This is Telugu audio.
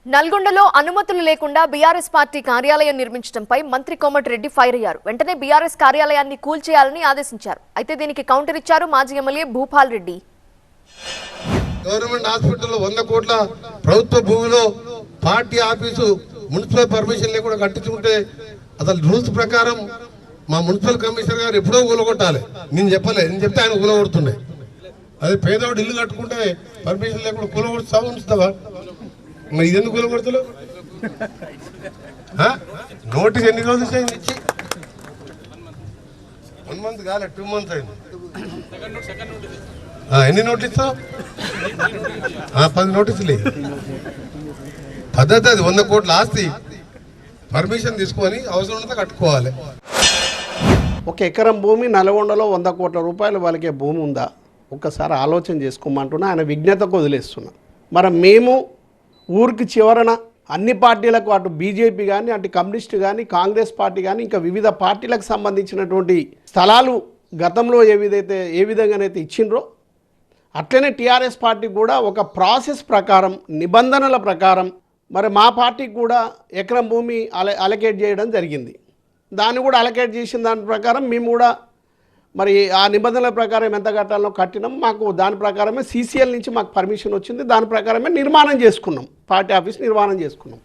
నల్గొండలో అనుమతులు లేకుండా బీఆర్ఎస్ పార్టీ కార్యాలయం నిర్మించడంపై మంత్రి కోమటిరెడ్డి ఫైర్ అయ్యారు. వెంటనే బీఆర్ఎస్ కార్యాలయాన్ని కూల్చేయాలని ఆదేశించారు. అయితే దీనికి కౌంటర్ ఇచ్చారు మాజీ ఎమ్మెల్యే భూపాల్ రెడ్డి. గవర్నమెంట్ హాస్పిటల్లో 100 కోట్ల ప్రభుత్వ భూమిలో పార్టీ ఆఫీసు మున్సిపల్ పర్మిషన్ లేకుండా కట్టించుకుంటే అసలు రూల్స్ ప్రకారం మా మున్సిపల్ కమిషనర్ గారు ఎప్పుడో కూలగొట్టాలి. నేను చెప్తే ఆయన కూలగొడుతుండే. అదే పేదవాడు ఇల్లు కట్టుకుంటే పర్మిషన్ లేకుండా కూలగొడుతావా ఉంచుతావా? మరి ఇది ఎందుకు కూలగొడతలు? నోటీస్ ఎన్ని రోజులు ఇచ్చి 1 మంత్ కాలే 2 మంత్స్ అయింది. ఎన్ని నోటీసు? 10 నోటీసులు. పద్ధతి అది. 100 కోట్ల ఆస్తి పర్మిషన్ తీసుకొని అవసరం ఉంటే కట్టుకోవాలి. 1 ఎకరం భూమి నల్గొండలో 100 కోట్ల రూపాయలు వాళ్ళకే భూమి ఉందా? ఒక్కసారి ఆలోచన చేసుకోమంటున్నా. ఆయన విజ్ఞతకు వదిలేస్తున్నా. మరి మేము ఊరికి చివరన అన్ని పార్టీలకు, అటు బీజేపీ కానీ, అటు కమ్యూనిస్ట్ కానీ, కాంగ్రెస్ పార్టీ కానీ, ఇంకా వివిధ పార్టీలకు సంబంధించినటువంటి స్థలాలు గతంలో ఏ విధంగానైతే ఇచ్చిండ్రో అట్లనే టీఆర్ఎస్ పార్టీ కూడా ఒక ప్రాసెస్ ప్రకారం, నిబంధనల ప్రకారం మరి మా పార్టీకి కూడా ఎకరం భూమి అలకేట్ చేయడం జరిగింది. దాన్ని కూడా అలకేట్ చేసిన దాని ప్రకారం మేము కూడా మరి ఆ నిబంధనల ప్రకారం ఎంత కట్టాలో కట్టినాం. మాకు దాని ప్రకారమే CCL నుంచి మాకు పర్మిషన్ వచ్చింది. దాని ప్రకారమే నిర్మాణం చేసుకున్నాం, పార్టీ ఆఫీస్ నిర్మాణం చేసుకున్నాం.